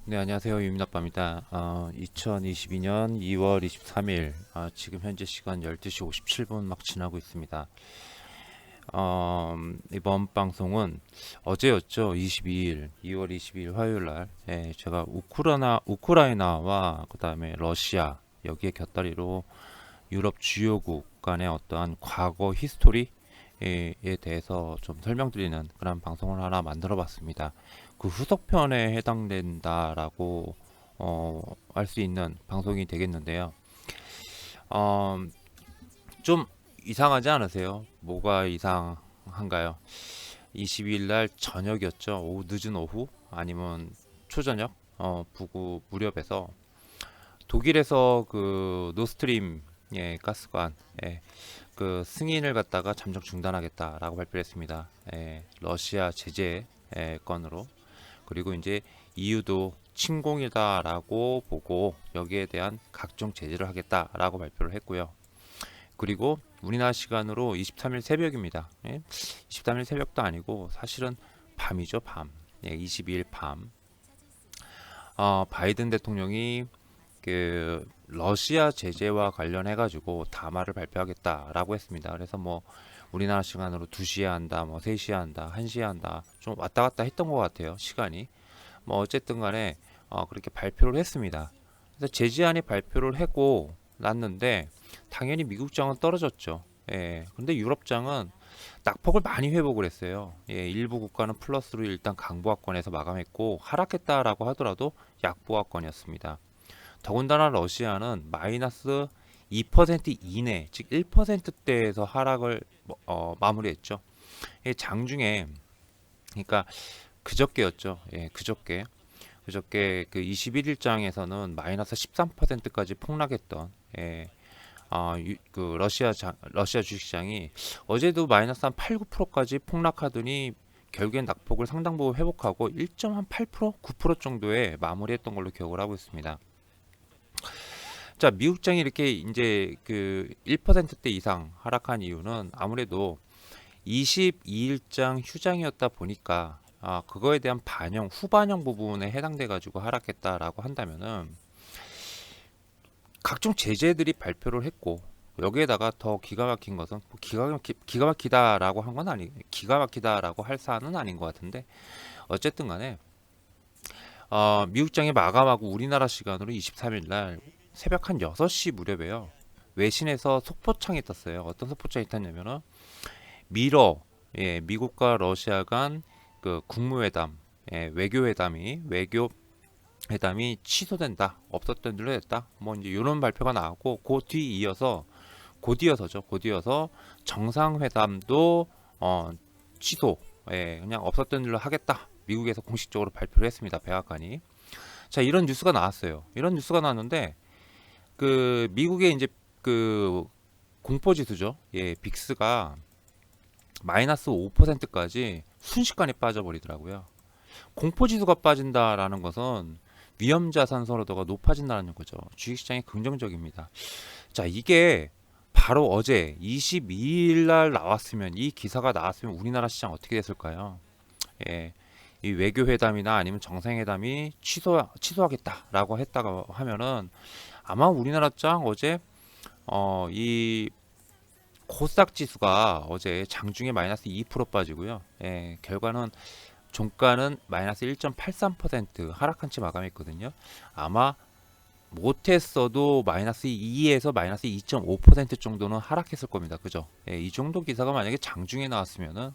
네, 안녕하세요. 유민아빠입니다. 2022년 2월 23일, 지금 현재 시간 12시 57분 막 지나고 있습니다. 이번 방송은 어제였죠. 22일, 2월 22일 화요일 날, 제가 우크라이나와 그 다음에 러시아, 여기에 곁다리로 유럽 주요국 간의 어떠한 과거 히스토리에 대해서 좀 설명드리는 그런 방송을 하나 만들어 봤습니다. 그 후속편에 해당된다라고 할 수 있는 방송이 되겠는데요. 어, 좀 이상하지 않으세요? 뭐가 이상한가요? 22일 날 저녁이었죠. 오후, 늦은 오후 아니면 초저녁 북구 무렵에서 독일에서 그 노스트림 가스관 그 승인을 갖다가 잠정 중단하겠다라고 발표했습니다. 러시아 제재 건으로. 그리고 이제 EU도 침공이다라고 보고 여기에 대한 각종 제재를 하겠다라고 발표를 했고요. 그리고 우리나라 시간으로 23일 새벽입니다. 23일 새벽도 아니고 사실은 밤이죠, 밤. 22일 밤. 바이든 대통령이 그 러시아 제재와 관련해 가지고 담화를 발표하겠다라고 했습니다. 그래서 뭐 우리나라 시간으로 2시에 한다, 뭐 3시에 한다, 1시에 한다. 좀 왔다 갔다 했던 것 같아요. 시간이. 뭐 어쨌든 간에 그렇게 발표를 했습니다. 그래서 제지안이 발표를 하고 났는데 당연히 미국장은 떨어졌죠. 근데 유럽장은 낙폭을 많이 회복을 했어요. 일부 국가는 플러스로 일단 강보합권에서 마감했고 하락했다라고 하더라도 약보합권이었습니다. 더군다나 러시아는 마이너스 2% 이내, 즉 1%대에서 하락을 마무리했죠. 장중에, 그러니까 그저께였죠. 그저께 그 21일장에서는 마이너스 13%까지 폭락했던 그 러시아 주식시장이 어제도 마이너스 한 8, 9%까지 폭락하더니 결국엔 낙폭을 상당 부분 회복하고 1.8%, 9% 정도에 마무리했던 걸로 기억을 하고 있습니다. 자, 미국장이 이렇게 이제 그 1%대 이상 하락한 이유는 아무래도 22일장 휴장이었다 보니까 그거에 대한 반영, 후반영 부분에 해당돼 가지고 하락했다라고 한다면은 각종 제재들이 발표를 했고 여기에다가 더 기가 막힌 것은 뭐 기가 막히다라고 한 건 기가 막히다라고 할 사안은 아닌 것 같은데 어쨌든 간에 미국장이 마감하고 우리나라 시간으로 23일 날 새벽 한 6시 무렵에요. 외신에서 속보창이 떴어요. 어떤 속보창이 떴냐면은 미러 미국과 러시아 간 그 국무회담 외교회담이 취소된다, 없었던 일로 됐다, 뭐 이제 이런 발표가 나왔고 곧 이어서 정상회담도 취소, 그냥 없었던 일로 하겠다, 미국에서 공식적으로 발표를 했습니다, 백악관이. 자, 이런 뉴스가 나왔어요. 이런 뉴스가 나왔는데 그 미국의 이제 그 공포지수죠, 빅스가 마이너스 5%까지 순식간에 빠져버리더라고요. 공포지수가 빠진다라는 것은 위험자산 선호도가 높아진다는 거죠. 주식시장이 긍정적입니다. 자, 이게 바로 어제 22일 날 나왔으면, 이 기사가 나왔으면 우리나라 시장 어떻게 됐을까요? 이 외교회담이나 아니면 정상회담이 취소하겠다라고 했다가 하면은 아마 우리나라 장 어제 이 코스닥 지수가 어제 장중에 마이너스 2% 빠지고요. 결과는 종가는 마이너스 1.83% 하락한 채 마감했거든요. 아마 못했어도 마이너스 2에서 마이너스 2.5% 정도는 하락했을 겁니다. 그죠? 이 정도 기사가 만약에 장중에 나왔으면은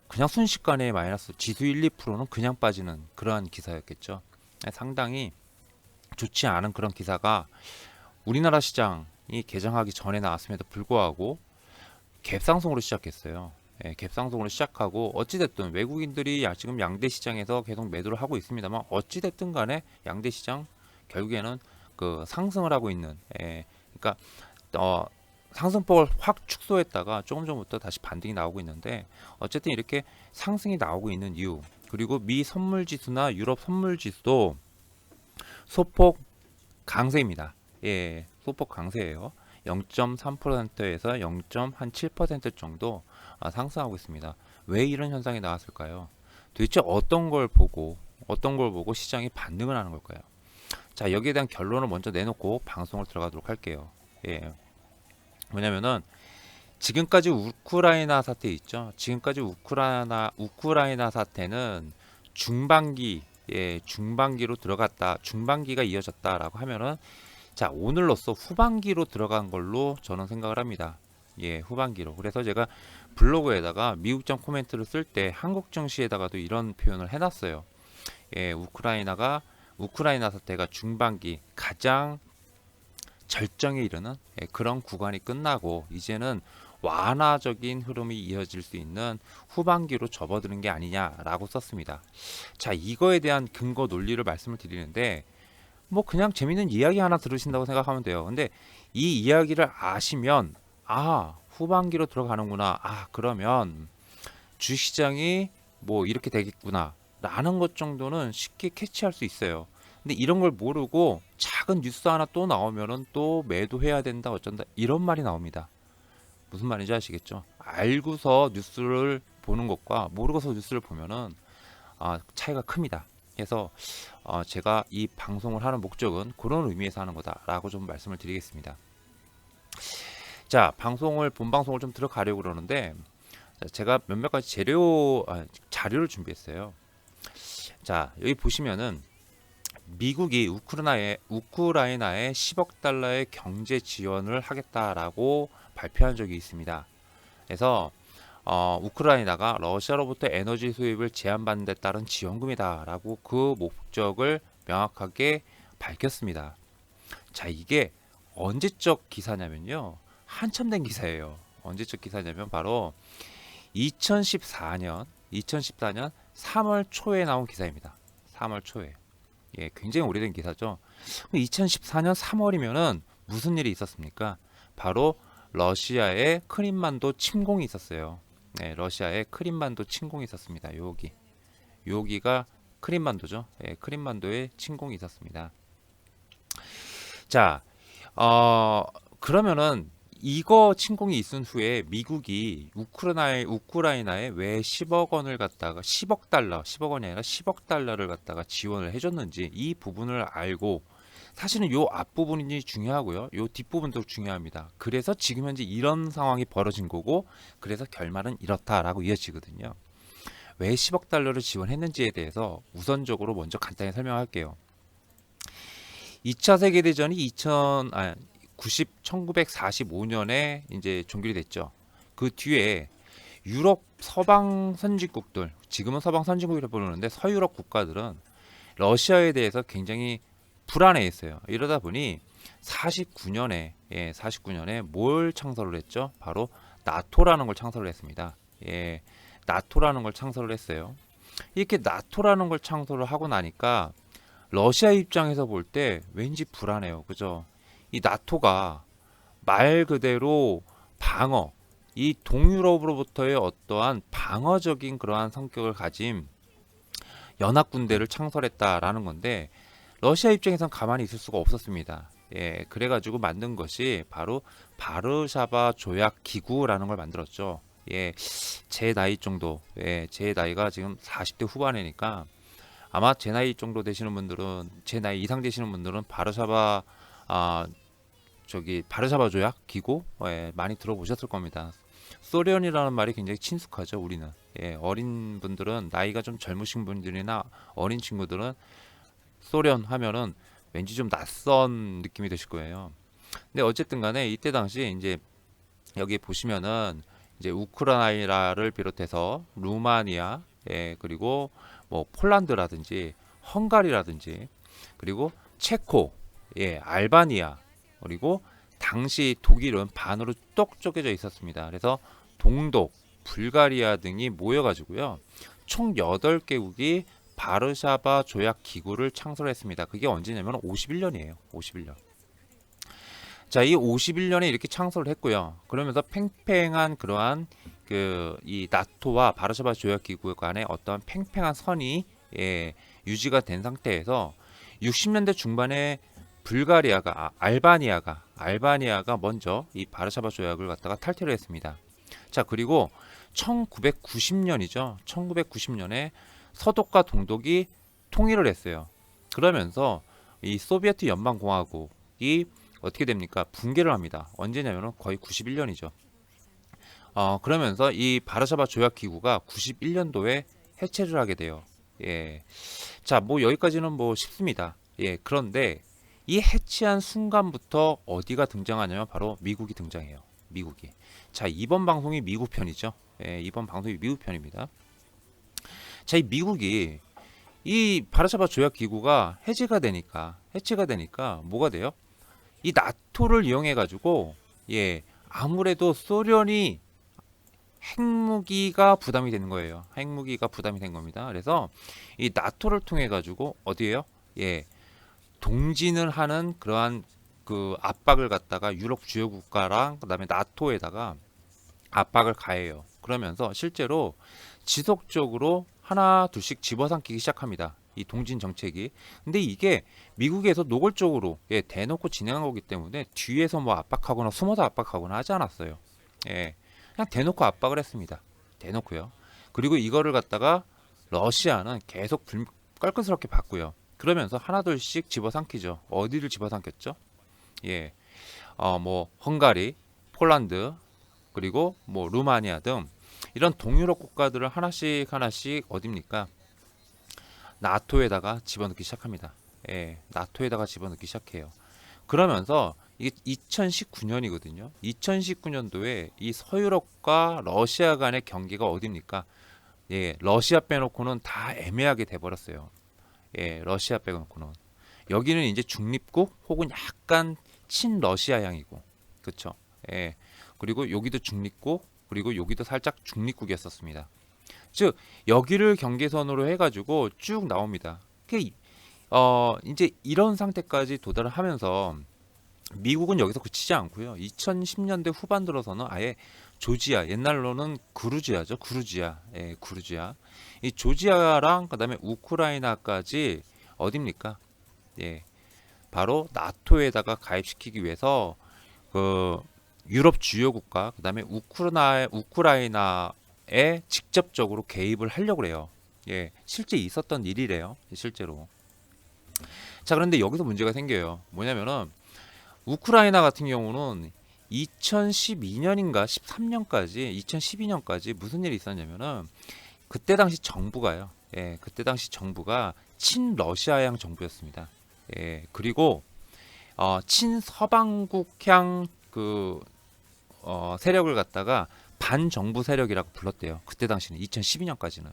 그냥 순식간에 마이너스 지수 1, 2%는 그냥 빠지는 그러한 기사였겠죠. 상당히 좋지 않은 그런 기사가 우리나라 시장이 개장하기 전에 나왔음에도 불구하고 갭상승으로 시작했어요. 갭상승으로 시작하고 어찌됐든 외국인들이 지금 양대 시장에서 계속 매도를 하고 있습니다만 어찌됐든 간에 양대 시장 결국에는 그 상승을 하고 있는, 그러니까 상승폭을 확 축소했다가 조금 전부터 다시 반등이 나오고 있는데 어쨌든 이렇게 상승이 나오고 있는 이유, 그리고 미 선물 지수나 유럽 선물 지수도 소폭 강세입니다. 소폭 강세예요. 0.3%에서 0.7% 정도 상승하고 있습니다. 왜 이런 현상이 나왔을까요? 도대체 어떤 걸 보고 어떤 걸 보고 시장이 반응을 하는 걸까요? 자, 여기에 대한 결론을 먼저 내놓고 방송을 들어가도록 할게요. 예. 왜냐면은 지금까지 우크라이나 사태 있죠. 지금까지 우크라이나 사태는 중반기, 중반기로 들어갔다. 중반기가 이어졌다라고 하면은 자, 오늘로써 후반기로 들어간 걸로 저는 생각을 합니다. 예, 후반기로. 그래서 제가 블로그에다가 미국장 코멘트를 쓸 때 한국 증시에다가도 이런 표현을 해놨어요. 예, 우크라이나 사태가 중반기 가장 절정에 이르는 그런 구간이 끝나고 이제는 완화적인 흐름이 이어질 수 있는 후반기로 접어드는 게 아니냐라고 썼습니다. 자, 이거에 대한 근거 논리를 말씀을 드리는데 뭐 그냥 재밌는 이야기 하나 들으신다고 생각하면 돼요. 근데 이 이야기를 아시면 후반기로 들어가는구나. 그러면 주시장이 뭐 이렇게 되겠구나 라는 것 정도는 쉽게 캐치할 수 있어요. 근데 이런 걸 모르고 작은 뉴스 하나 또 나오면은 또 매도해야 된다 어쩐다 이런 말이 나옵니다. 무슨 말인지 아시겠죠? 알고서 뉴스를 보는 것과 모르고서 뉴스를 보면은 차이가 큽니다. 그래서 제가 이 방송을 하는 목적은 그런 의미에서 하는 거다라고 좀 말씀을 드리겠습니다. 자, 본 방송을 좀 들어가려고 그러는데 제가 몇몇 가지 자료를 준비했어요. 자, 여기 보시면은 미국이 우크라이나에 10억 달러의 경제 지원을 하겠다라고 발표한 적이 있습니다. 그래서 우크라이나가 러시아로부터 에너지 수입을 제한받는 데 따른 지원금이다라고 그 목적을 명확하게 밝혔습니다. 자, 이게 언제적 기사냐면요. 한참 된 기사예요. 언제적 기사냐면 바로 2014년 3월 초에 나온 기사입니다. 3월 초에. 예, 굉장히 오래된 기사죠. 2014년 3월이면은 무슨 일이 있었습니까? 바로 러시아의 크림반도 침공이 있었어요. 네, 러시아의 크림반도 침공이 있었습니다. 여기가 크림반도죠. 예, 크림반도에 침공이 있었습니다. 자, 그러면은 이거 침공이 있은 후에 미국이 우크라이나에 왜 10억 원을 갖다가 10억 원이 아니라 10억 달러를 갖다가 지원을 해줬는지 이 부분을 알고 사실은 요 앞부분이 중요하고요. 요 뒷부분도 중요합니다. 그래서 지금 현재 이런 상황이 벌어진 거고 그래서 결말은 이렇다라고 이어지거든요. 왜 10억 달러를 지원했는지에 대해서 우선적으로 먼저 간단히 설명할게요. 2차 세계대전이 1945년에 이제 종결이 됐죠. 그 뒤에 유럽 서방 선진국들, 지금은 서방 선진국이라고 부르는데 서유럽 국가들은 러시아에 대해서 굉장히 불안해했어요. 이러다 보니 49년에 뭘 창설을 했죠? 바로 나토라는 걸 창설을 했습니다. 예, 나토라는 걸 창설을 했어요. 이렇게 나토라는 걸 창설을 하고 나니까 러시아 입장에서 볼 때 왠지 불안해요. 그죠? 이 나토가 말 그대로 방어, 이 동유럽으로부터의 어떠한 방어적인 그러한 성격을 가진 연합군대를 창설했다라는 건데 러시아 입장에선 가만히 있을 수가 없었습니다. 예, 그래가지고 만든 것이 바로 바르샤바 조약 기구라는 걸 만들었죠. 예, 제 나이가 지금 40대 후반이니까 아마 제 나이 정도 되시는 분들은 제 나이 이상 되시는 분들은 바르샤바 조약 기구 많이 들어보셨을 겁니다. 소련이라는 말이 굉장히 친숙하죠. 우리는 어린 분들은 나이가 좀 젊으신 분들이나 어린 친구들은 소련 하면은 왠지 좀 낯선 느낌이 드실 거예요. 근데 어쨌든 간에 이때 당시 이제 여기 보시면은 이제 우크라이나를 비롯해서 루마니아 그리고 뭐 폴란드라든지 헝가리라든지 그리고 체코 알바니아 그리고 당시 독일은 반으로 똑 쪼개져 있었습니다. 그래서 동독, 불가리아 등이 모여가지고요. 총 8개국이 바르샤바 조약 기구를 창설했습니다. 그게 언제냐면 51년이에요. 51년. 자, 이 51년에 이렇게 창설을 했고요. 그러면서 팽팽한 그러한 이 나토와 바르샤바 조약 기구 간의 어떤 팽팽한 선이 유지가 된 상태에서 60년대 중반에 알바니아가 먼저 이 바르샤바 조약을 갖다가 탈퇴를 했습니다. 자, 그리고 1990년에 서독과 동독이 통일을 했어요. 그러면서 이 소비에트 연방공화국이 어떻게 됩니까? 붕괴를 합니다. 언제냐면은 거의 91년이죠. 그러면서 이 바르샤바 조약 기구가 91년도에 해체를 하게 돼요. 예. 자, 뭐 여기까지는 뭐 쉽습니다. 예. 그런데 이 해체한 순간부터 어디가 등장하냐면 바로 미국이 등장해요. 미국이. 자, 이번 방송이 미국 편이죠. 예, 이번 방송이 미국 편입니다. 자, 이 미국이 이 바르샤바 조약 기구가 해체가 되니까 뭐가 돼요? 이 나토를 이용해 가지고 예, 아무래도 소련이 핵무기가 부담이 되는 거예요. 핵무기가 부담이 된 겁니다. 그래서 이 나토를 통해 가지고 어디에요? 예, 동진을 하는 그러한 그 압박을 갖다가 유럽 주요 국가랑 그다음에 나토에다가 압박을 가해요. 그러면서 실제로 지속적으로 하나 둘씩 집어삼키기 시작합니다. 이 동진 정책이. 근데 이게 미국에서 노골적으로 예, 대놓고 진행한 거기 때문에 뒤에서 뭐 압박하거나 숨어서 압박하거나 하지 않았어요. 예, 그냥 대놓고 압박을 했습니다. 대놓고요. 그리고 이거를 갖다가 러시아는 계속 껄끄스럽게 봤고요. 그러면서 하나둘씩 집어삼키죠. 어디를 집어삼켰죠? 예, 뭐 헝가리, 폴란드, 그리고 뭐 루마니아 등 이런 동유럽 국가들을 하나씩 하나씩 어딥니까? 나토에다가 집어넣기 시작합니다. 예, 나토에다가 집어넣기 시작해요. 그러면서 이게 2019년이거든요. 2019년도에 이 서유럽과 러시아 간의 경기가 어딥니까? 예, 러시아 빼놓고는 다 애매하게 돼버렸어요. 예, 러시아 빼놓고는. 여기는 이제 중립국 혹은 약간 친러시아향이고, 그렇죠? 예, 그리고 여기도 중립국, 그리고 여기도 살짝 중립국이었었습니다. 즉 여기를 경계선으로 해가지고 쭉 나옵니다. 이제 이런 상태까지 도달을 하면서 미국은 여기서 그치지 않고요. 2010년대 후반 들어서는 아예 조지아, 옛날로는 그루지아죠. 그루지아, 예, 그루지아. 이 조지아랑 그다음에 우크라이나까지 어딥니까? 예, 바로 나토에다가 가입시키기 위해서 그 유럽 주요 국가, 그다음에 우크라이나에 직접적으로 개입을 하려고 그래요. 예, 실제 있었던 일이래요. 실제로. 자, 그런데 여기서 문제가 생겨요. 뭐냐면은 우크라이나 같은 경우는 2012년인가 13년까지 2012년까지 무슨 일이 있었냐면은 그때 당시 정부가요. 예, 그때 당시 정부가 친러시아향 정부였습니다. 예, 그리고 친서방국향 그 세력을 갖다가 반정부 세력이라고 불렀대요. 그때 당시는 2012년까지는.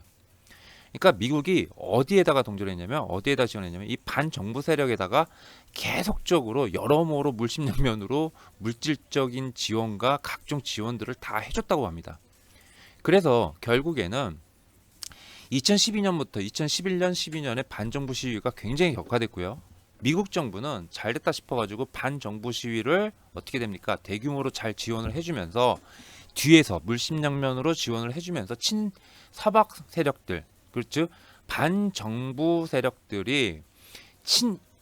그러니까 미국이 어디에다가 동조를 했냐면 어디에다 지원했냐면 이 반정부 세력에다가 계속적으로 여러모로 물심양면으로 물질적인 지원과 각종 지원들을 다 해줬다고 합니다. 그래서 결국에는 2012년부터 2011년, 12년에 반정부 시위가 굉장히 격화됐고요. 미국 정부는 잘 됐다 싶어가지고 반정부 시위를 어떻게 됩니까? 대규모로 잘 지원을 해주면서 뒤에서 물심양면으로 지원을 해주면서 친서방 세력들, 그렇죠? 반정부 세력들이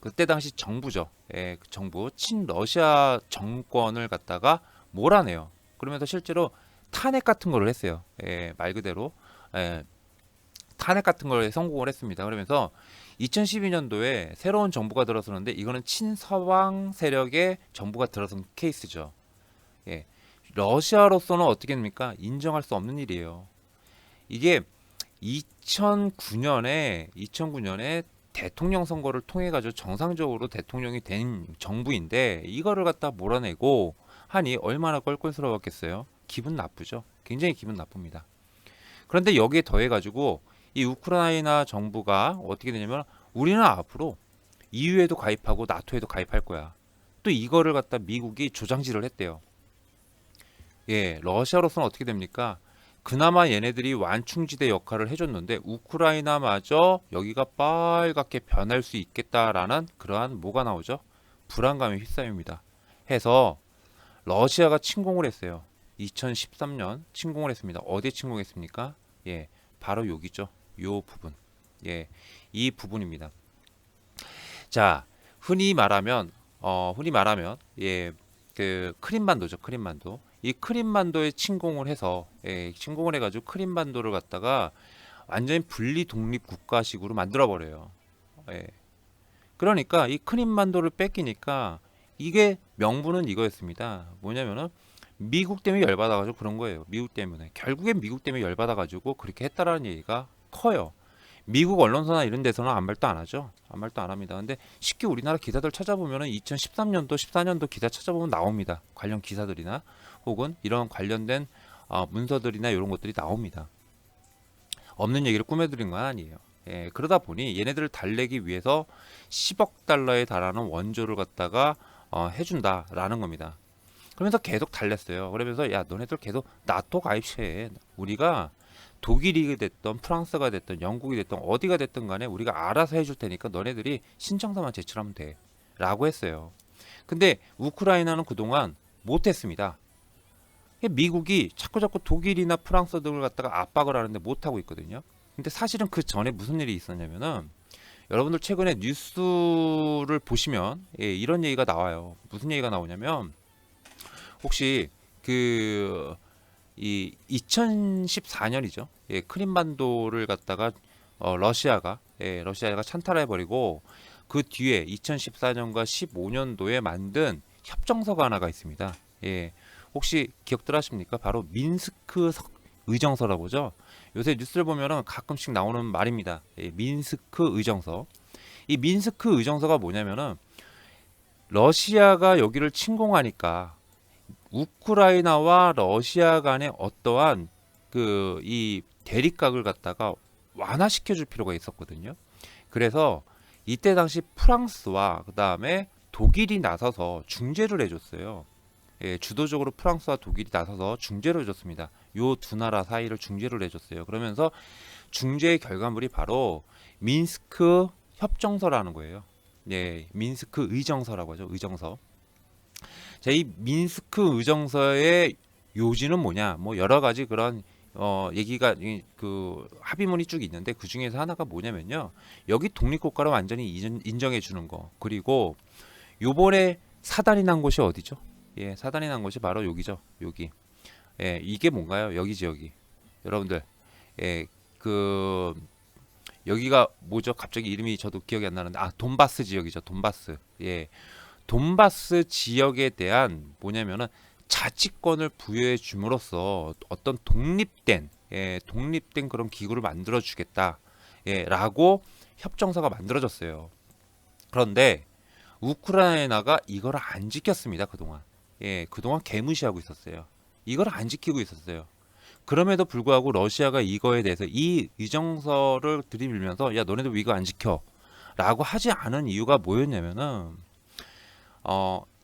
그때 당시 정부죠. 예, 그 정부 친러시아 정권을 갖다가 몰아내요. 그러면서 실제로 탄핵 같은 걸 했어요. 예, 말 그대로 예, 탄핵 같은 걸 성공을 했습니다. 그러면서 2012년도에 새로운 정부가 들어서는데 이거는 친서방 세력의 정부가 들어선 케이스죠. 예, 러시아로서는 어떻게 됩니까? 인정할 수 없는 일이에요. 이게 2009년에 대통령 선거를 통해 가지고 정상적으로 대통령이 된 정부인데 이거를 갖다 몰아내고 하니 얼마나 껄껄스러웠겠어요. 기분 나쁘죠. 굉장히 기분 나쁩니다. 그런데 여기에 더해 가지고 이 우크라이나 정부가 어떻게 되냐면 우리는 앞으로 EU에도 가입하고 나토에도 가입할 거야. 또 이거를 갖다 미국이 조장질을 했대요. 예, 러시아로서는 어떻게 됩니까? 그나마 얘네들이 완충지대 역할을 해줬는데 우크라이나마저 여기가 빨갛게 변할 수 있겠다라는 그러한 뭐가 나오죠? 불안감이 휩싸입니다. 해서 러시아가 침공을 했어요. 2013년 침공을 했습니다. 어디에 침공했습니까? 예, 바로 여기죠. 요 부분. 예, 이 부분입니다. 자, 흔히 말하면 예, 그 크림반도죠. 크림반도. 이 크림반도에 침공을 해서 예, 침공을 해가지고 크림반도를 갖다가 완전히 분리 독립 국가식으로 만들어 버려요. 예. 그러니까 이 크림반도를 뺏기니까 이게 명분은 이거였습니다. 뭐냐면은 미국 때문에 열받아가지고 그런 거예요. 미국 때문에. 결국엔 미국 때문에 열받아가지고 그렇게 했다라는 얘기가 커요. 미국 언론사나 이런 데서는 아무 말도 안 하죠. 아무 말도 안 합니다. 근데 쉽게 우리나라 기사들 찾아보면은 2013년도, 14년도 기사 찾아보면 나옵니다. 관련 기사들이나 혹은 이런 관련된 문서들이나 이런 것들이 나옵니다. 없는 얘기를 꾸며드린 건 아니에요. 예, 그러다 보니 얘네들을 달래기 위해서 10억 달러에 달하는 원조를 갖다가 해준다라는 겁니다. 그러면서 계속 달랬어요. 그러면서 야 너네들 계속 나토 가입시해. 우리가 독일이 됐던 프랑스가 됐던 영국이 됐던 어디가 됐든 간에 우리가 알아서 해줄 테니까 너네들이 신청서만 제출하면 돼 라고 했어요. 근데 우크라이나는 그동안 못했습니다. 미국이 자꾸자꾸 독일이나 프랑스 등을 갖다가 압박을 하는데 못하고 있거든요. 근데 사실은 그 전에 무슨 일이 있었냐면은 여러분들 최근에 뉴스를 보시면 이런 얘기가 나와요. 무슨 얘기가 나오냐면 혹시 그 이 2014년이죠. 크림반도를 갖다가 러시아가 찬탈해 버리고 그 뒤에 2014년과 15년도에 만든 협정서가 하나가 있습니다. 혹시 기억들 하십니까? 바로 민스크 의정서라고 하죠. 요새 뉴스를 보면은 가끔씩 나오는 말입니다. 민스크 의정서. 이 민스크 의정서가 뭐냐면은 러시아가 여기를 침공하니까 우크라이나와 러시아 간의 어떠한 그 이 대립각을 갖다가 완화시켜 줄 필요가 있었거든요. 그래서 이때 당시 프랑스와 그 다음에 독일이 나서서 중재를 해줬어요. 주도적으로 프랑스와 독일이 나서서 중재를 해줬습니다. 요 두 나라 사이를 중재를 해줬어요. 그러면서 중재의 결과물이 바로 민스크 협정서라는 거예요. 민스크 의정서라고 하죠. 의정서. 자, 이 민스크 의정서의 요지는 뭐냐? 뭐 여러 가지 그런 얘기가 그 합의문이 쭉 있는데 그 중에서 하나가 뭐냐면요. 여기 독립국가로 완전히 인정해 주는 거. 그리고 요번에 사단이 난 곳이 어디죠? 사단이 난 곳이 바로 여기죠. 여기. 이게 뭔가요? 여기지 여기. 여러분들. 그 여기가 뭐죠? 갑자기 이름이 저도 기억이 안 나는데 돈바스 지역이죠. 돈바스. 돈바스 지역에 대한 뭐냐면은 자치권을 부여해 줌으로써 어떤 독립된 그런 기구를 만들어 주겠다. 라고 협정서가 만들어졌어요. 그런데 우크라이나가 이걸 안 지켰습니다. 그동안. 그동안 개무시하고 있었어요. 이걸 안 지키고 있었어요. 그럼에도 불구하고 러시아가 이거에 대해서 이 의정서를 들이밀면서 야 너네들 왜 이거 안 지켜? 라고 하지 않은 이유가 뭐였냐면은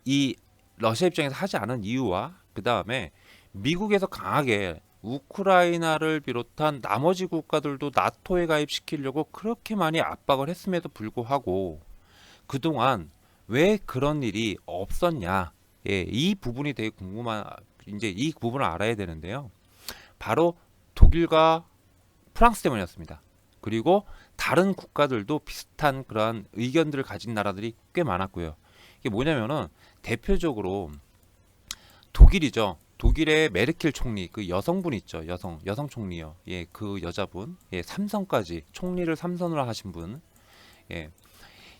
이 러시아 입장에서 하지 않은 이유와 그 다음에 미국에서 강하게 우크라이나를 비롯한 나머지 국가들도 나토에 가입시키려고 그렇게 많이 압박을 했음에도 불구하고 그동안 왜 그런 일이 없었냐? 이 부분이 되게 궁금한 이제 이 부분을 알아야 되는데요. 바로 독일과 프랑스 때문이었습니다. 그리고 다른 국가들도 비슷한 그러한 의견들을 가진 나라들이 꽤 많았고요. 이게 뭐냐면은 대표적으로 독일이죠. 독일의 메르켈 총리 그 여성분 있죠. 여성 총리요. 그 여자분. 삼선까지 총리를 삼선으로 하신 분.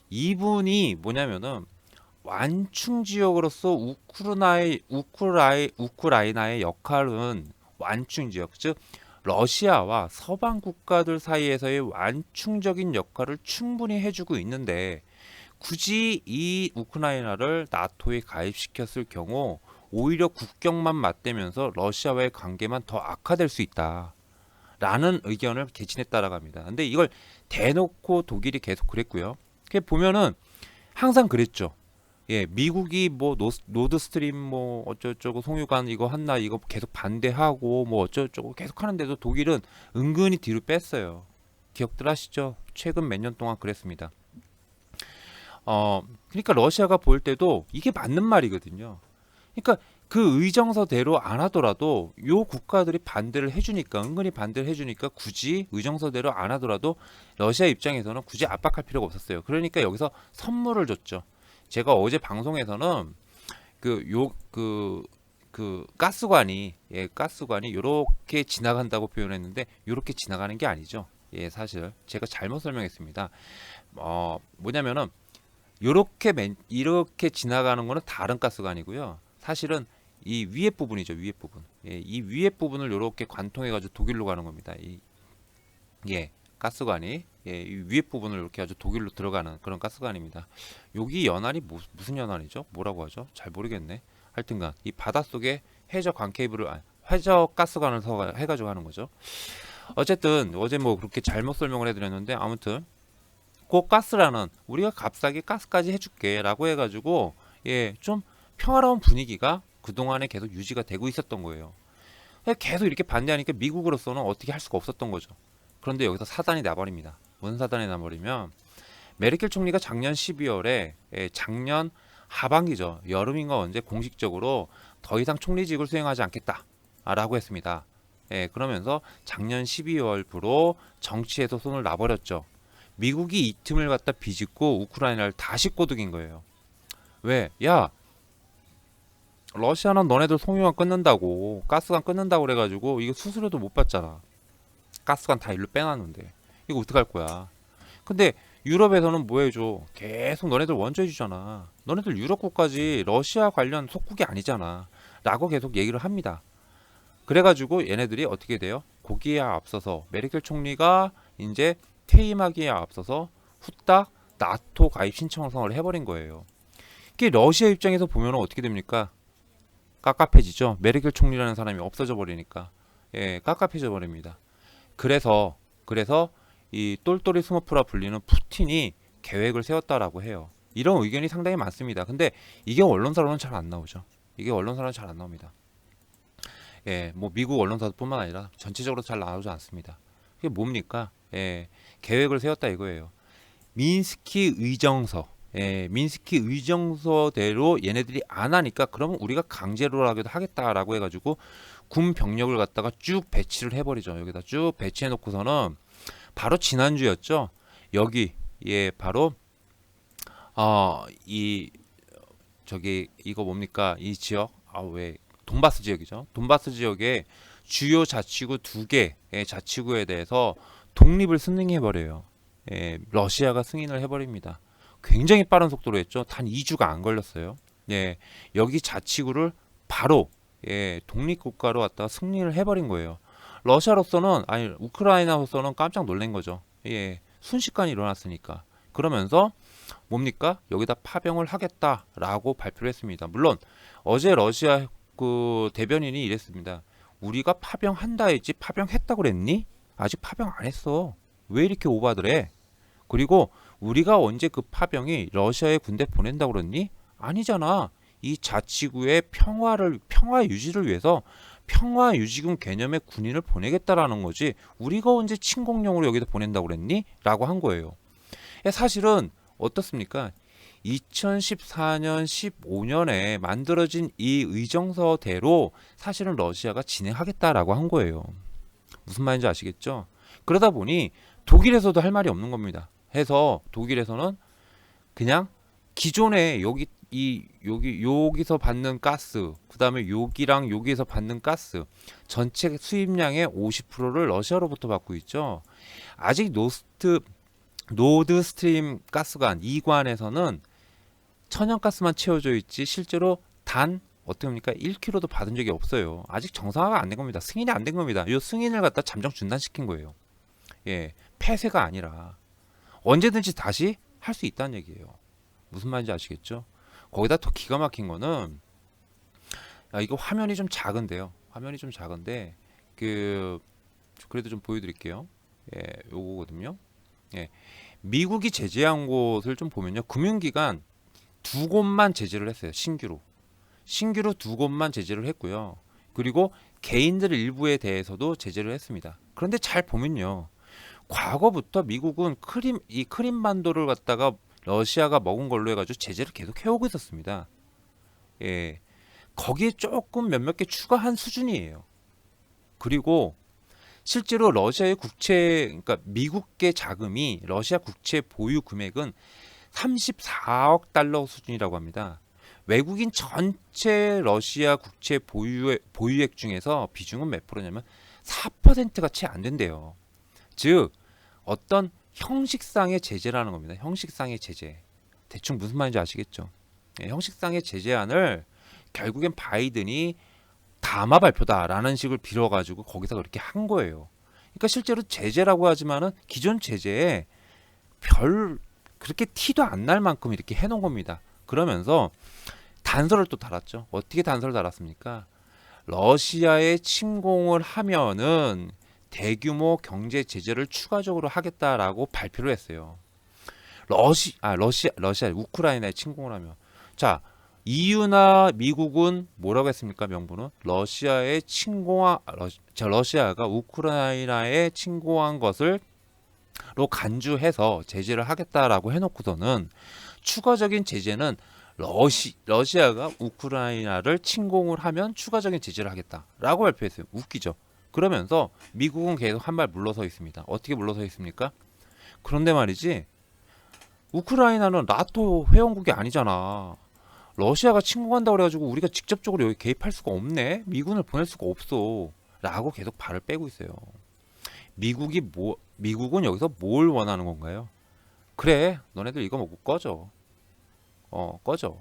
이분이 뭐냐면은 완충 지역으로서 우크라이나의 역할은 완충 지역, 즉 러시아와 서방 국가들 사이에서의 완충적인 역할을 충분히 해주고 있는데 굳이 이 우크라이나를 나토에 가입시켰을 경우 오히려 국경만 맞대면서 러시아와의 관계만 더 악화될 수 있다라는 의견을 개진했다라고 합니다. 근데 이걸 대놓고 독일이 계속 그랬고요. 보면은 항상 그랬죠. 미국이 뭐 노드스트림 뭐 어쩌고저쩌고 송유관 이거 한나 이거 계속 반대하고 뭐 어쩌고저쩌고 계속 하는데도 독일은 은근히 뒤로 뺐어요. 기억들 하시죠? 최근 몇 년 동안 그랬습니다. 그러니까 러시아가 볼 때도 이게 맞는 말이거든요. 그러니까 그 의정서대로 안 하더라도 요 국가들이 반대를 해주니까 은근히 반대를 해주니까 굳이 의정서대로 안 하더라도 러시아 입장에서는 굳이 압박할 필요가 없었어요. 그러니까 여기서 선물을 줬죠. 제가 어제 방송에서는 가스관이 요렇게 지나간다고 표현했는데 요렇게 지나가는 게 아니죠. 사실 제가 잘못 설명했습니다. 뭐냐면은 이렇게 지나가는 거는 다른 가스가 아니고요. 사실은 이 위에 부분이죠. 위에 부분. 예, 이 위에 부분을 이렇게 관통해 가지고 독일로 가는 겁니다. 예, 가스관이 이 위에 부분을 이렇게 아주 독일로 들어가는 그런 가스관입니다. 여기 연안이 무슨 연안이죠? 뭐라고 하죠? 잘 모르겠네. 하여튼간 이 바닷속에 해저 관 케이블을 해저 가스관을 해가지고 하는 거죠. 어쨌든 어제 뭐 그렇게 잘못 설명을 해드렸는데 아무튼 그 가스라는 우리가 값싸게 가스까지 해줄게라고 해가지고 좀 평화로운 분위기가 그동안에 계속 유지가 되고 있었던 거예요. 계속 이렇게 반대하니까 미국으로서는 어떻게 할 수가 없었던 거죠. 그런데 여기서 사단이 나버립니다. 무슨 사단이 나버리면 메르켈 총리가 작년 12월에 작년 하반기죠. 여름인가 언제 공식적으로 더 이상 총리직을 수행하지 않겠다라고 했습니다. 그러면서 작년 12월부로 정치에서 손을 놔버렸죠. 미국이 이 틈을 갖다 비집고 우크라이나를 다시 꼬드긴 거예요. 왜? 야, 러시아는 너네들 송유관 끊는다고 가스관 끊는다고 그래가지고 이거 수수료도 못 받잖아. 가스관 다 일로 빼놨는데 이거 어떡할 거야. 근데 유럽에서는 뭐 해줘? 계속 너네들 원조 해주잖아. 너네들 유럽 국가지 러시아 관련 속국이 아니잖아 라고 계속 얘기를 합니다. 그래가지고 얘네들이 어떻게 돼요? 거기에 앞서서 메르켈 총리가 이제 퇴임하기에 앞서서 후딱 나토 가입 신청을 해버린 거예요. 이게 러시아 입장에서 보면 어떻게 됩니까? 깝깝해지죠. 메르켈 총리라는 사람이 없어져 버리니까 깝깝해져 버립니다. 그래서 이 똘똘이 스머프라 불리는 푸틴이 계획을 세웠다라고 해요. 이런 의견이 상당히 많습니다. 근데 이게 언론사로는 잘 안 나오죠. 이게 언론사로는 잘 안 나옵니다. 뭐 미국 언론사뿐만 아니라 전체적으로 잘 나오지 않습니다. 이게 뭡니까? 계획을 세웠다 이거예요. 민스키 의정서. 민스키 의정서대로 얘네들이 안 하니까 그러면 우리가 강제로라도 하겠다라고 해가지고 군 병력을 갖다가 쭉 배치를 해버리죠. 여기다 쭉 배치해 놓고서는 바로 지난주였죠. 여기 바로 이 저기 이거 뭡니까? 이 지역 왜 돈바스 지역이죠. 돈바스 지역의 주요 자치구 2개의 자치구에 대해서 독립을 승인해 버려요. 러시아가 승인을 해버립니다. 굉장히 빠른 속도로 했죠. 단 2주가 안 걸렸어요. 여기 자치구를 바로 독립국가로 갖다가 승리를 해버린 거예요. 러시아로서는 아니 우크라이나로서는 깜짝 놀란 거죠. 순식간에 일어났으니까. 그러면서 뭡니까? 여기다 파병을 하겠다라고 발표를 했습니다. 물론 어제 러시아 그 대변인이 이랬습니다. 우리가 파병한다 했지 파병했다 그랬니? 아직 파병 안 했어. 왜 이렇게 오바들해? 그리고 우리가 언제 그 파병이 러시아에 군대 보낸다고 그랬니? 아니잖아. 이 자치구의 평화 유지를 위해서 평화 유지군 개념의 군인을 보내겠다라는 거지. 우리가 언제 침공용으로 여기다 보낸다고 그랬니? 라고 한 거예요. 사실은 어떻습니까? 2014년, 15년에 만들어진 이 의정서대로 사실은 러시아가 진행하겠다라고 한 거예요. 무슨 말인지 아시겠죠? 그러다 보니 독일에서도 할 말이 없는 겁니다. 해서 독일에서는 그냥 기존에 여기서 받는 가스, 그 다음에 여기랑 여기에서 받는 가스 전체 수입량의 50%를 러시아로부터 받고 있죠. 아직 노드 스트림 가스관 2관에서는 천연가스만 채워져 있지 실제로 단 어떻게 합니까? 1kg도 받은 적이 없어요. 아직 정상화가 안 된 겁니다. 승인이 안 된 겁니다. 이 승인을 갖다 잠정 중단시킨 거예요. 폐쇄가 아니라 언제든지 다시 할 수 있다는 얘기예요. 무슨 말인지 아시겠죠? 거기다 더 기가 막힌 거는 이거 화면이 좀 작은데요. 화면이 좀 작은데 그래도 좀 보여드릴게요. 요거거든요. 미국이 제재한 곳을 좀 보면요. 금융기관 2곳만 제재를 했어요. 신규로 2곳만 제재를 했고요. 그리고 개인들 일부에 대해서도 제재를 했습니다. 그런데 잘 보면요. 과거부터 미국은 크림반도를 갖다가 러시아가 먹은 걸로 해가지고 제재를 계속 해오고 있었습니다. 거기에 조금 몇몇 개 추가한 수준이에요. 그리고 실제로 러시아의 그러니까 미국계 자금이 러시아 국채 보유 금액은 34억 달러 수준이라고 합니다. 외국인 전체 러시아 국채 보유액 중에서 비중은 몇 프로냐면 4%가 채 안 된대요. 즉 어떤 형식상의 제재라는 겁니다. 형식상의 제재. 대충 무슨 말인지 아시겠죠? 예, 형식상의 제재안을 결국엔 바이든이 담화 발표다라는 식을 빌어가지고 거기서 그렇게 한 거예요. 그러니까 실제로 제재라고 하지만은 기존 제재에 별 그렇게 티도 안 날 만큼 이렇게 해놓은 겁니다. 그러면서 단서를 또 달았죠. 어떻게 단서를 달았습니까? 러시아에 침공을 하면은 대규모 경제 제재를 추가적으로 하겠다라고 발표를 했어요. 러시아, 우크라이나에 침공을 하면. 자, EU나 미국은 뭐라고 했습니까? 명분은 러시아가 우크라이나에 침공한 것을 로 간주해서 제재를 하겠다라고 해놓고서는 추가적인 제재는 러시아가 우크라이나를 침공을 하면 추가적인 제재를 하겠다라고 발표했어요. 웃기죠. 그러면서 미국은 계속 한 발 물러서 있습니다. 어떻게 물러서 있습니까? 그런데 말이지, 우크라이나는 나토 회원국이 아니잖아. 러시아가 침공한다고 그래가지고 우리가 직접적으로 여기 개입할 수가 없네. 미군을 보낼 수가 없어. 라고 계속 발을 빼고 있어요. 미국은 여기서 뭘 원하는 건가요? 그래, 너네들 이거 먹고 꺼져. 꺼져.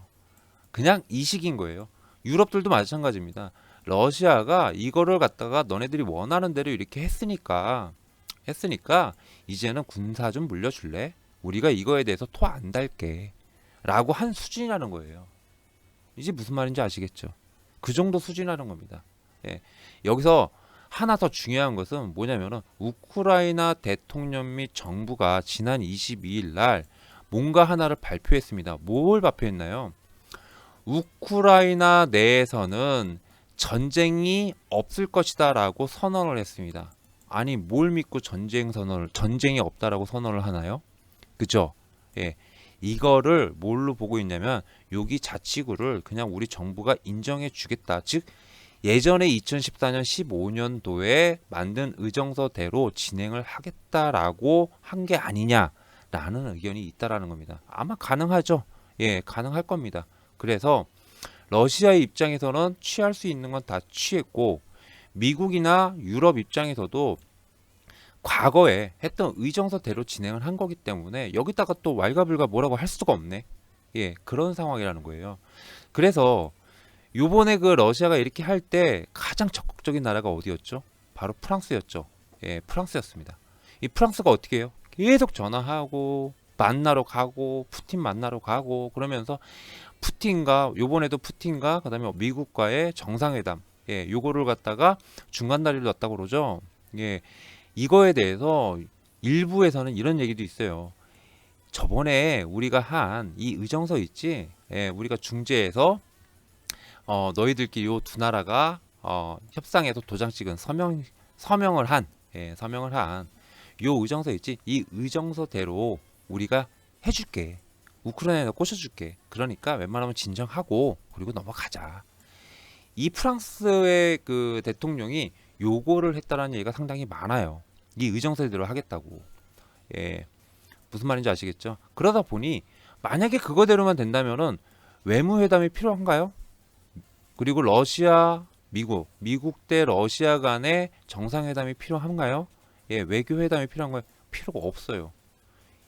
그냥 이 식인 거예요. 유럽들도 마찬가지입니다. 러시아가 이거를 갖다가 너네들이 원하는 대로 이렇게 했으니까 이제는 군사 좀 물려줄래? 우리가 이거에 대해서 토 안 달게 라고 한 수준이라는 거예요. 이제 무슨 말인지 아시겠죠? 그 정도 수준이라는 겁니다. 예. 여기서 하나 더 중요한 것은 뭐냐면은 우크라이나 대통령 및 정부가 지난 22일 날 뭔가 하나를 발표했습니다. 뭘 발표했나요? 우크라이나 내에서는 전쟁이 없을 것이다라고 선언을 했습니다. 아니, 뭘 믿고 전쟁이 없다라고 선언을 하나요? 그죠? 예. 이거를 뭘로 보고 있냐면 여기 자치구를 그냥 우리 정부가 인정해 주겠다. 즉 예전에 2014년 15년도에 만든 의정서대로 진행을 하겠다라고 한 게 아니냐라는 의견이 있다라는 겁니다. 아마 가능하죠. 예, 가능할 겁니다. 그래서 러시아의 입장에서는 취할 수 있는 건 다 취했고 미국이나 유럽 입장에서도 과거에 했던 의정서대로 진행을 한 거기 때문에 여기다가 또 왈가불가 뭐라고 할 수가 없네. 예, 그런 상황이라는 거예요. 그래서 요번에 그 러시아가 이렇게 할 때 가장 적극적인 나라가 어디였죠? 바로 프랑스였죠. 예, 프랑스였습니다. 이 프랑스가 어떻게 해요? 계속 전화하고 만나러 가고 푸틴 만나러 가고 그러면서 요번에도 푸틴과 그다음에 미국과의 정상회담, 예, 요거를 갖다가 중간 다리를 놨다고 그러죠. 예, 이거에 대해서 일부에서는 이런 얘기도 있어요. 저번에 우리가 한 이 의정서 있지? 예, 우리가 중재해서 너희들끼리 요 두 나라가 협상에서 도장 찍은 서명을 한 요 의정서 있지? 이 의정서대로 우리가 해줄게. 우크라이나에다 꽂혀줄게. 그러니까 웬만하면 진정하고 그리고 넘어가자. 이 프랑스의 그 대통령이 요거를 했다라는 얘기가 상당히 많아요. 이 의정서대로 하겠다고. 예, 무슨 말인지 아시겠죠? 그러다 보니 만약에 그거대로만 된다면은 외무회담이 필요한가요? 그리고 러시아, 미국 대 러시아 간의 정상회담이 필요한가요? 예, 외교회담이 필요한가요? 필요가 없어요.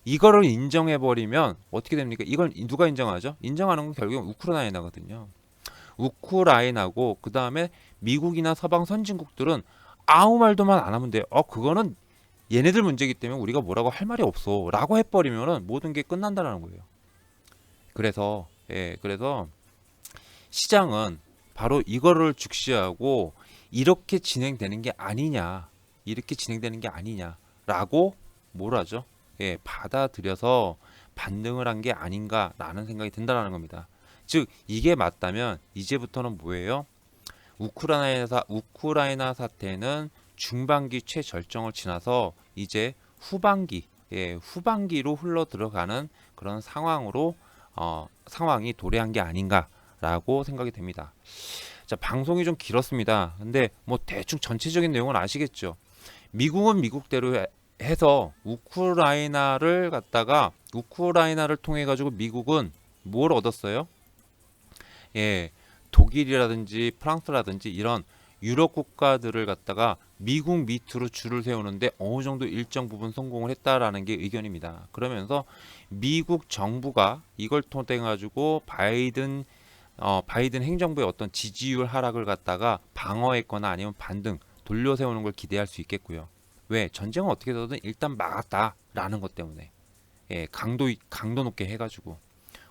이거를 인정해버리면 어떻게 됩니까? 이걸 누가 인정하죠? 인정하는 건 결국은 우크라이나거든요. 우크라이나고 그 다음에 미국이나 서방 선진국들은 아무 말도만 안 하면 돼요. 그거는 얘네들 문제이기 때문에 우리가 뭐라고 할 말이 없어 라고 해버리면은 모든 게 끝난다는 거예요. 그래서 시장은 바로 이거를 직시하고 이렇게 진행되는 게 아니냐라고 뭐라죠? 예, 받아들여서 반등을 한 게 아닌가라는 생각이 든다는 겁니다. 즉 이게 맞다면 이제부터는 뭐예요? 우크라이나 사태는 중반기 최절정을 지나서 이제 후반기로 흘러 들어가는 그런 상황이 도래한 게 아닌가라고 생각이 됩니다. 자, 방송이 좀 길었습니다. 근데 뭐 대충 전체적인 내용은 아시겠죠? 미국은 미국대로 해서 우크라이나를 통해 가지고 미국은 뭘 얻었어요? 예, 독일이라든지 프랑스라든지 이런 유럽 국가들을 갖다가 미국 밑으로 줄을 세우는데 어느 정도 일정 부분 성공을 했다라는 게 의견입니다. 그러면서 미국 정부가 이걸 통해 가지고 바이든 행정부의 어떤 지지율 하락을 갖다가 방어했거나 아니면 반등 돌려 세우는 걸 기대할 수 있겠고요. 왜? 전쟁은 어떻게 되든 일단 막았다라는 것 때문에 예, 강도 높게 해가지고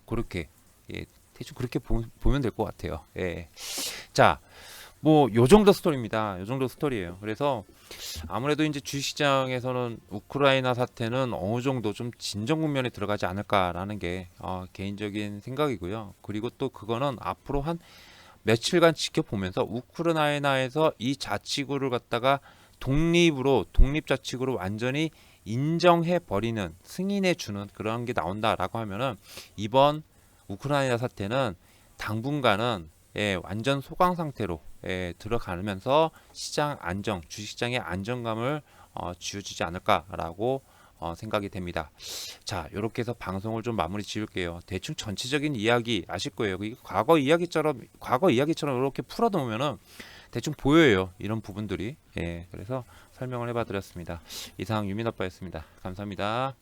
그렇게 예, 대충 그렇게 보면 될 것 같아요. 예. 자, 뭐 요 정도 스토리입니다. 요 정도 스토리예요. 그래서 아무래도 이제 주식시장에서는 우크라이나 사태는 어느 정도 좀 진정 국면에 들어가지 않을까라는 게 개인적인 생각이고요. 그리고 또 그거는 앞으로 한 며칠간 지켜보면서 우크라이나에서 이 자치구를 갖다가 독립자치구로 완전히 인정해 버리는 승인해 주는 그런 게 나온다라고 하면은 이번 우크라이나 사태는 당분간은 완전 소강 상태로 들어가면서 시장 안정, 주식시장의 안정감을 쥐어주지 않을까라고 생각이 됩니다. 자, 이렇게 해서 방송을 좀 마무리 지을게요. 대충 전체적인 이야기 아실 거예요. 이게 과거 이야기처럼 이렇게 풀어놓으면은 대충 보여요. 이런 부분들이. 예, 그래서 설명을 해봐 드렸습니다. 이상 유민 아빠였습니다. 감사합니다.